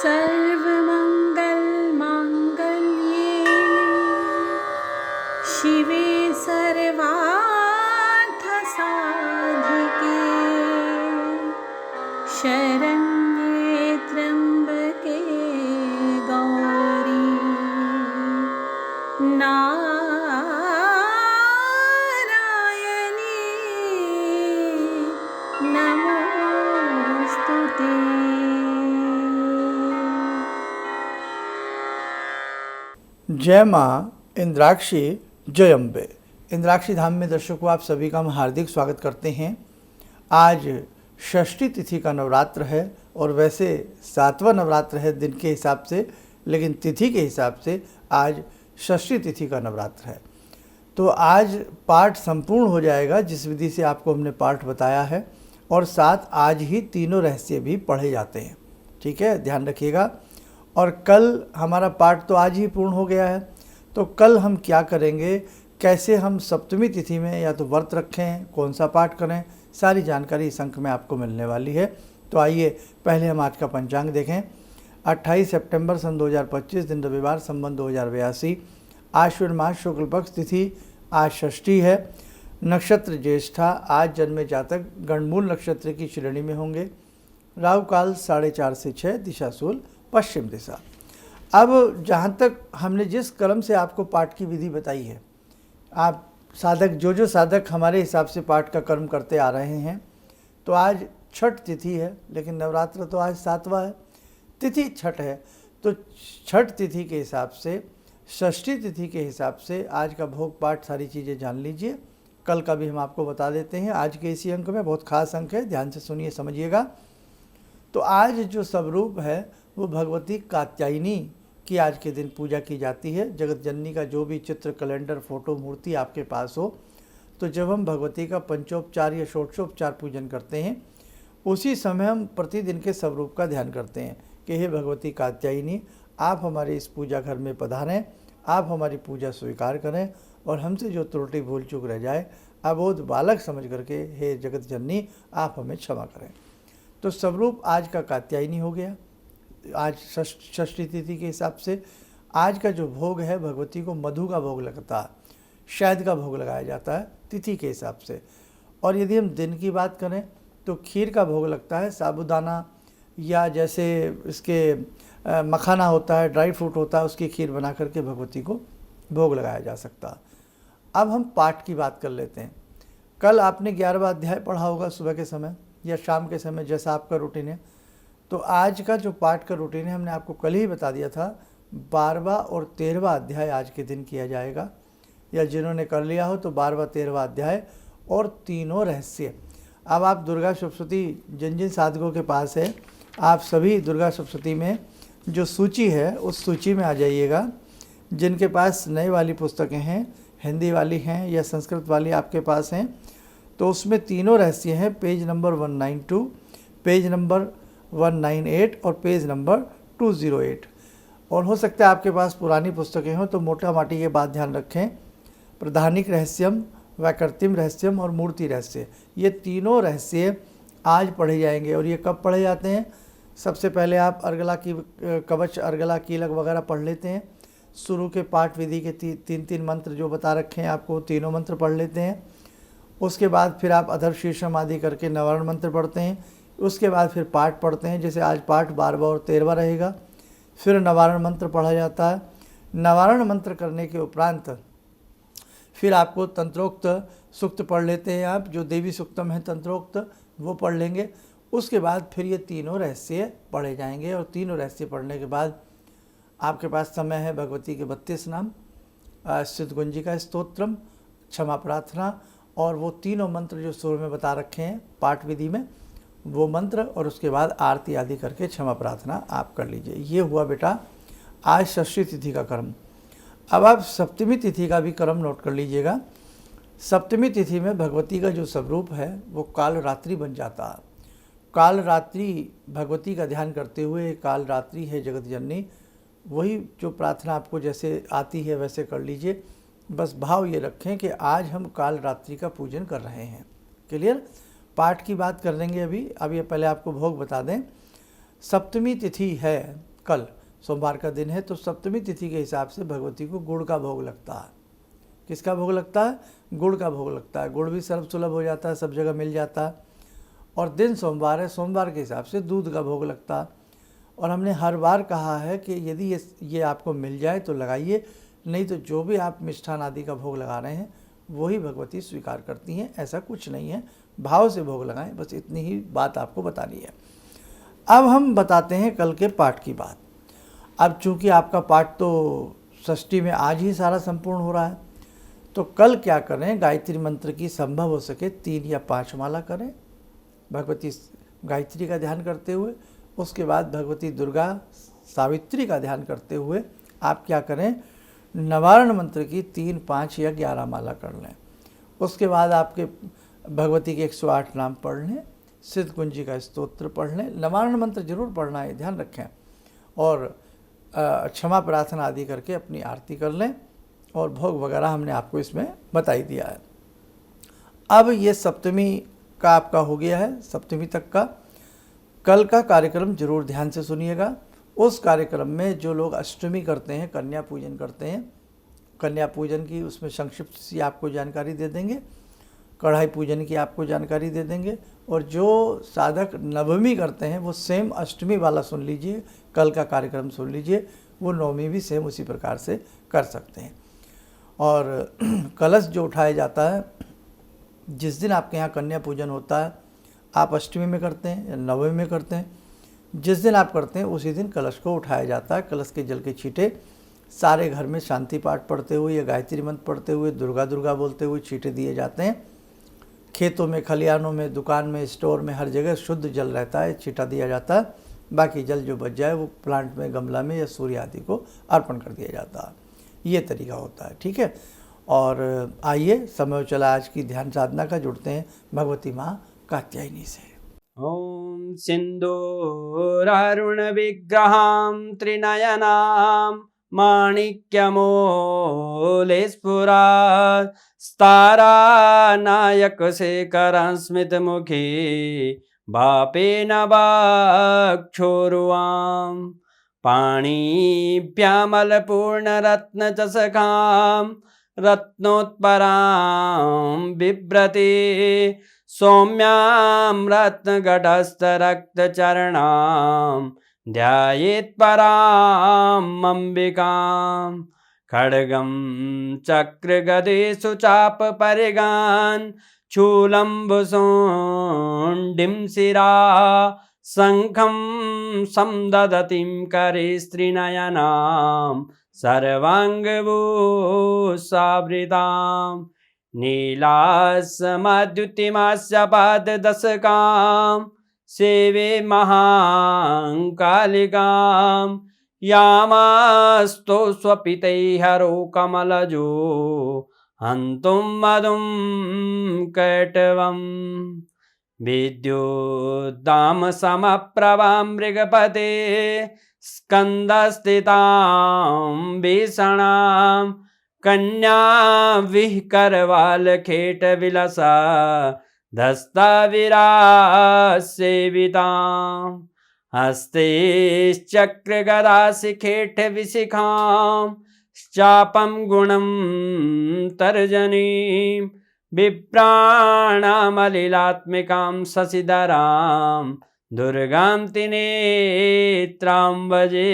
सर्वमङ्गलमाङ्गल्ये शिवे सर्वार्थसाधिके शरण्ये त्र्यम्बके गौरी नारायणी नमोस्तुते। जय माँ इंद्राक्षी जय अम्बे। इंद्राक्षी धाम में दर्शकों आप सभी का हम हार्दिक स्वागत करते हैं। आज षष्ठी तिथि का नवरात्र है और वैसे 7वां नवरात्र है दिन के हिसाब से, लेकिन तिथि के हिसाब से आज षष्ठी तिथि का नवरात्र है। तो आज पाठ संपूर्ण हो जाएगा जिस विधि से आपको हमने पाठ बताया है, और साथ आज ही तीनों रहस्य भी पढ़े जाते हैं। ठीक है, ध्यान रखिएगा। और कल हमारा पाठ तो आज ही पूर्ण हो गया है, तो कल हम क्या करेंगे, कैसे हम सप्तमी तिथि में या तो व्रत रखें, कौन सा पाठ करें, सारी जानकारी इस अंक में आपको मिलने वाली है। तो आइए पहले हम आज का पंचांग देखें। 28 सितंबर सन 2025 दिन रविवार संवत 2082, आश्विन मास शुक्ल पक्ष तिथि आज षष्ठी है। नक्षत्र ज्येष्ठा, आज जन्मे जातक गणमूल नक्षत्र की श्रेणी में होंगे। राहु काल 4:30 से 6, दिशा शूल पश्चिम दिशा। अब जहाँ तक हमने जिस क्रम से आपको पाठ की विधि बताई है, आप साधक जो साधक हमारे हिसाब से पाठ का कर्म करते आ रहे हैं, तो आज छठ तिथि है, लेकिन नवरात्र तो आज 7वां है, तिथि छठ है। तो छठ तिथि के हिसाब से, षष्ठी तिथि के हिसाब से आज का भोग पाठ सारी चीज़ें जान लीजिए। कल का भी हम आपको बता देते हैं। आज के इसी अंक में बहुत खास अंक है, ध्यान से सुनिए समझिएगा। तो आज जो स्वरूप है वो भगवती कात्यायनी की आज के दिन पूजा की जाती है। जगत जननी का जो भी चित्र, कैलेंडर, फोटो, मूर्ति आपके पास हो, तो जब हम भगवती का पंचोपचार या षोडशोपचार पूजन करते हैं, उसी समय हम प्रतिदिन के स्वरूप का ध्यान करते हैं कि हे भगवती कात्यायनी, आप हमारे इस पूजा घर में पधारें, आप हमारी पूजा स्वीकार करें, और हमसे जो त्रुटि भूल चूक रह जाए, अबोध बालक समझ करके हे जगत जननी आप हमें क्षमा करें। तो स्वरूप आज का कात्यायनी हो गया। आज षष्ठी तिथि के हिसाब से आज का जो भोग है, भगवती को मधु का भोग लगता है, शहद का भोग लगाया जाता है तिथि के हिसाब से। और यदि हम दिन की बात करें तो खीर का भोग लगता है, साबूदाना या जैसे इसके मखाना होता है, ड्राई फ्रूट होता है, उसकी खीर बना करके भगवती को भोग लगाया जा सकता है। अब हम पाठ की बात कर लेते हैं। कल आपने 11वां अध्याय पढ़ा होगा सुबह के समय या शाम के समय, जैसा आपका रूटीन है। तो आज का जो पाठ का रूटीन है हमने आपको कल ही बता दिया था। 12वां और 13वां अध्याय आज के दिन किया जाएगा, या जिन्होंने कर लिया हो तो 12वां 13वां अध्याय और तीनों रहस्य। अब आप दुर्गा सप्तशती जिन जिन साधकों के पास है, आप सभी दुर्गा सप्तशती में जो सूची है उस सूची में आ जाइएगा। जिनके पास नई वाली पुस्तकें हैं, हिंदी वाली हैं या संस्कृत वाली आपके पास हैं, तो उसमें तीनों रहस्य हैं। पेज नंबर 192, पेज नंबर 198 और पेज नंबर 208। और हो सकता है आपके पास पुरानी पुस्तकें हों, तो मोटा माटी ये बात ध्यान रखें, प्रधानिक रहस्यम, वैकृतिम रहस्यम और मूर्ति रहस्य, ये तीनों रहस्य आज पढ़े जाएंगे। और ये कब पढ़े जाते हैं? सबसे पहले आप अर्गला की कवच, अर्गला कीलक वगैरह पढ़ लेते हैं। शुरू के पाठ विधि के तीन मंत्र जो बता रखे हैं आपको, तीनों मंत्र पढ़ लेते हैं। उसके बाद फिर आप अधर शीर्षम आदि करके नवारण मंत्र पढ़ते हैं। उसके बाद फिर पाठ पढ़ते हैं, जैसे आज पाठ 12वां और 13वां रहेगा। फिर नवारण मंत्र पढ़ा जाता है। नवारण मंत्र करने के उपरांत फिर आपको तंत्रोक्त सूक्त पढ़ लेते हैं आप, जो देवी सूक्तम है तंत्रोक्त, वो पढ़ लेंगे। उसके बाद फिर ये तीनों रहस्य पढ़े जाएंगे, और तीनों रहस्य पढ़ने के बाद आपके पास समय है भगवती के 32 नाम, सिद्धगुंजिका स्तोत्रम, क्षमा प्रार्थना, और वो तीनों मंत्र जो शुरू में बता रखे हैं पाठ विधि में, वो मंत्र, और उसके बाद आरती आदि करके क्षमा प्रार्थना आप कर लीजिए। ये हुआ बेटा आज षष्ठी तिथि का कर्म। अब आप सप्तमी तिथि का भी कर्म नोट कर लीजिएगा। सप्तमी तिथि में भगवती का जो स्वरूप है वो काल रात्रि बन जाता है। काल रात्रि भगवती का ध्यान करते हुए, काल रात्रि है जगत जननी, वही जो प्रार्थना आपको जैसे आती है वैसे कर लीजिए। बस भाव ये रखें कि आज हम काल रात्रि का पूजन कर रहे हैं। क्लियर? पाठ की बात कर लेंगे अभी। अब ये पहले आपको भोग बता दें। सप्तमी तिथि है कल सोमवार का दिन है, तो सप्तमी तिथि के हिसाब से भगवती को गुड़ का भोग लगता है। किसका भोग लगता है? गुड़ का भोग लगता है। गुड़ भी सर्व सुलभ हो जाता है, सब जगह मिल जाता है। और दिन सोमवार है, सोमवार के हिसाब से दूध का भोग लगता है। और हमने हर बार कहा है कि यदि ये आपको मिल जाए तो लगाइए, नहीं तो जो भी आप मिष्ठान आदि का भोग लगा रहे हैं वही भगवती स्वीकार करती हैं। ऐसा कुछ नहीं है, भाव से भोग लगाएं, बस इतनी ही बात आपको बतानी है। अब हम बताते हैं कल के पाठ की बात। अब चूँकि आपका पाठ तो षष्ठी में आज ही सारा संपूर्ण हो रहा है, तो कल क्या करें? गायत्री मंत्र की संभव हो सके 3 या 5 माला करें भगवती गायत्री का ध्यान करते हुए। उसके बाद भगवती दुर्गा सावित्री का ध्यान करते हुए आप क्या करें? नवारण मंत्र की 3, 5 या 11 माला कर लें। उसके बाद आपके भगवती के 108 नाम पढ़ लें, सिद्ध कुंजी का स्तोत्र पढ़ लें। नवारण मंत्र जरूर पढ़ना है, ध्यान रखें। और क्षमा प्रार्थना आदि करके अपनी आरती कर लें। और भोग वगैरह हमने आपको इसमें बता ही दिया है। अब ये सप्तमी का आपका हो गया है, सप्तमी तक का। कल का कार्यक्रम जरूर ध्यान से सुनिएगा। उस कार्यक्रम में जो लोग अष्टमी करते हैं, कन्या पूजन करते हैं, कन्या पूजन की उसमें संक्षिप्त सी आपको जानकारी दे देंगे। कढ़ाई पूजन की आपको जानकारी दे देंगे। और जो साधक नवमी करते हैं वो सेम अष्टमी वाला सुन लीजिए, कल का कार्यक्रम सुन लीजिए। वो नवमी भी सेम उसी प्रकार से कर सकते हैं। और कलश जो उठाया जाता है, जिस दिन आपके यहाँ कन्या पूजन होता है, आप अष्टमी में करते हैं या नवमी में करते हैं, जिस दिन आप करते हैं उसी दिन कलश को उठाया जाता है। कलश के जल के छींटे सारे घर में शांति पाठ पढ़ते हुए या गायत्री मंत्र पढ़ते हुए, दुर्गा दुर्गा बोलते हुए छींटे दिए जाते हैं। खेतों में, खलिहानों में, दुकान में, स्टोर में, हर जगह शुद्ध जल रहता है, छींटा दिया जाता है। बाकी जल जो बच जाए वो प्लांट में, गमला में या सूर्य आदि को अर्पण कर दिया जाता है। ये तरीका होता है, ठीक है। और आइए, समय चला आज की ध्यान साधना का, जुड़ते हैं भगवती माँ कात्यायनी से। ॐ सिन्दूरारुणविग्रहां त्रिनयनां माणिक्यमौलिस्फुरा स्तारानायकशेखरं स्मितमुखी बापेन वाक्षोरुवां पाणिभ्यामलपूर्णरत्नचषकां रत्नोत्परां बिभ्रति सौम्यां रत्नघटस्थरक्तचरणां ध्यायेत् पराम् अम्बिकां खड्गं चक्रगदेषु चापपरिगान् शूलम्बुशोण्डिं शिरा शङ्खं समदधतीं करे स्त्रीनयनां सर्वाङ्गभूषावृतां नीलासमद्युतिमास्य पाददशकां सेवे महाकालिकां यामास्तो स्वपितैहरो कमलजो हन्तुं मधुं कैटवम् विद्युद्दामसमप्रभां मृगपते स्कन्दस्थितां भीषणां कन्या विहकरवालखेटविलसा धस्ताविरासेवितां हस्तैश्चक्रगदाशिखेटविशिखां चापं गुणं तर्जनीं बिभ्राणामलिलात्मिकां शशिधरां दुर्गां त्रिनेत्रां भजे।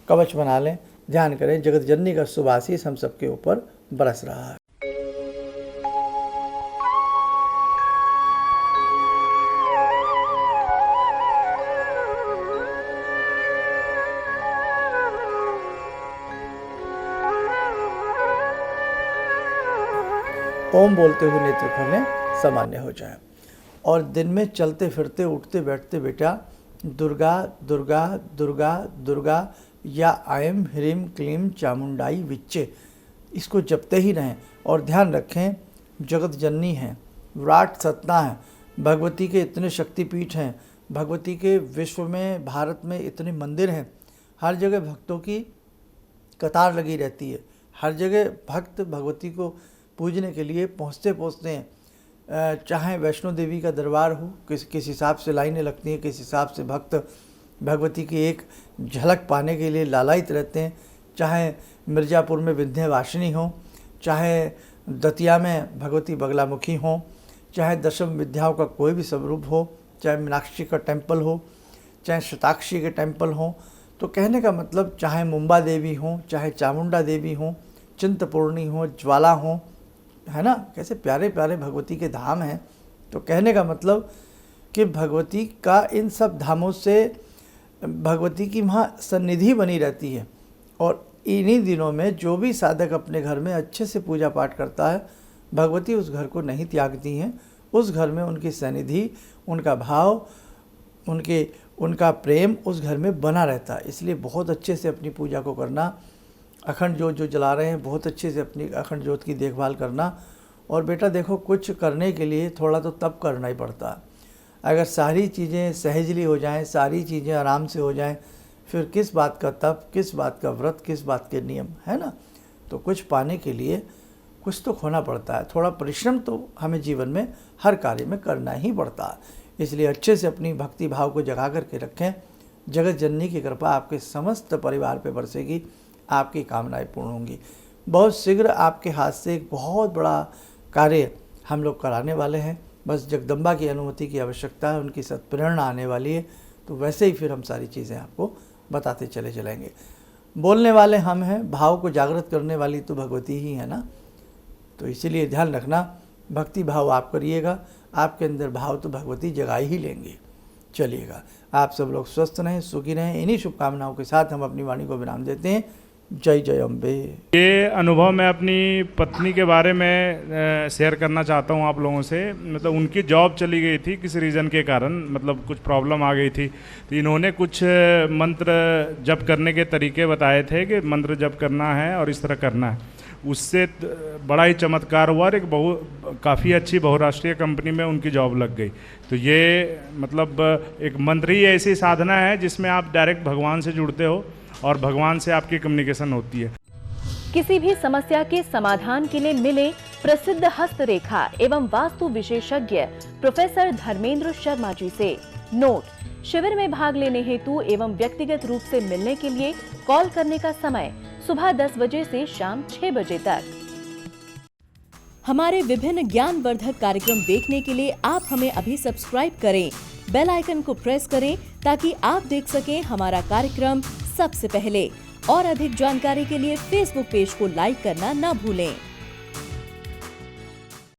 कवच बना लें, ध्यान करें, जगत जननी का शुभ आशीष हम सबके ऊपर बरस रहा है। ओम बोलते हुए नेत्र खोलें, सामान्य हो जाए। और दिन में चलते फिरते, उठते बैठते बेटा दुर्गा दुर्गा दुर्गा दुर्गा या आयम ह्रीम क्लीम चामुंडाई विच्चे, इसको जपते ही रहें। और ध्यान रखें, जगत जननी हैं, विराट सत्ता है, भगवती के इतने शक्तिपीठ हैं, भगवती के विश्व में, भारत में इतने मंदिर हैं, हर जगह भक्तों की कतार लगी रहती है। हर जगह भक्त भगवती को पूजने के लिए पहुँचते हैं। चाहे वैष्णो देवी का दरबार हो, किस हिसाब से लाइनें लगती हैं, किस हिसाब से भक्त भगवती की एक झलक पाने के लिए लालायित रहते हैं। चाहे मिर्ज़ापुर में विंध्यवासिनी हो, चाहे दतिया में भगवती बगलामुखी हो, चाहे दशम विद्याओं का कोई भी स्वरूप हो, चाहे मीनाक्षी का टेम्पल हो, चाहे शताक्षी के टेम्पल हो। तो कहने का मतलब चाहे मुंबा देवी हो, चाहे चामुंडा देवी हो, चिंतपूर्णी हो, ज्वाला हो, है ना, कैसे प्यारे प्यारे भगवती के धाम हैं। तो कहने का मतलब कि भगवती का इन सब धामों से भगवती की वहाँ सन्निधि बनी रहती है। और इन्हीं दिनों में जो भी साधक अपने घर में अच्छे से पूजा पाठ करता है, भगवती उस घर को नहीं त्यागती हैं। उस घर में उनकी सन्निधि, उनका भाव, उनका प्रेम उस घर में बना रहता है। इसलिए बहुत अच्छे से अपनी पूजा को करना, अखंड ज्योत जो जला रहे हैं बहुत अच्छे से अपनी अखंड ज्योत की देखभाल करना। और बेटा देखो, कुछ करने के लिए थोड़ा तो तप करना ही पड़ता है। अगर सारी चीज़ें सहजली हो जाएं, सारी चीज़ें आराम से हो जाएं, फिर किस बात का तप, किस बात का व्रत, किस बात के नियम, है ना। तो कुछ पाने के लिए कुछ तो खोना पड़ता है। थोड़ा परिश्रम तो हमें जीवन में हर कार्य में करना ही पड़ता है। इसलिए अच्छे से अपनी भक्ति भाव को जगा करके रखें। जगत जननी की कृपा आपके समस्त परिवार पर बरसेगी, आपकी कामनाएं पूर्ण होंगी। बहुत शीघ्र आपके हाथ से एक बहुत बड़ा कार्य हम लोग कराने वाले हैं। बस जगदम्बा की अनुमति की आवश्यकता है, उनकी सत्प्रेरणा आने वाली है। तो वैसे ही फिर हम सारी चीज़ें आपको बताते चले चलेंगे। बोलने वाले हम हैं, भाव को जागृत करने वाली तो भगवती ही है ना। तो इसीलिए ध्यान रखना, भक्ति भाव आप करिएगा, आपके अंदर भाव तो भगवती जगा ही लेंगे। चलिएगा, आप सब लोग स्वस्थ रहें, सुखी रहें। इन्हीं शुभकामनाओं के साथ हम अपनी वाणी को विराम देते हैं। जय जय अम्बे। ये अनुभव मैं अपनी पत्नी के बारे में शेयर करना चाहता हूँ आप लोगों से। मतलब उनकी जॉब चली गई थी किसी रीज़न के कारण, मतलब कुछ प्रॉब्लम आ गई थी। तो इन्होंने कुछ मंत्र जप करने के तरीके बताए थे कि मंत्र जप करना है और इस तरह करना है। उससे बड़ा ही चमत्कार हुआ और एक काफ़ी अच्छी बहुराष्ट्रीय कंपनी में उनकी जॉब लग गई। तो ये मतलब एक मंत्र ही ऐसी साधना है जिसमें आप डायरेक्ट भगवान से जुड़ते हो और भगवान से आपकी कम्युनिकेशन होती है। किसी भी समस्या के समाधान के लिए मिले प्रसिद्ध हस्तरेखा एवं वास्तु विशेषज्ञ प्रोफेसर धर्मेंद्र शर्मा जी से। नोट: शिविर में भाग लेने हेतु एवं व्यक्तिगत रूप से मिलने के लिए कॉल करने का समय सुबह 10 बजे से शाम 6 बजे तक। हमारे विभिन्न ज्ञानवर्धक कार्यक्रम देखने के लिए आप हमें अभी सब्सक्राइब करें, बेल आइकन को प्रेस करें ताकि आप देख सकें हमारा कार्यक्रम सबसे पहले। और अधिक जानकारी के लिए फेसबुक पेज को लाइक करना न भूलें।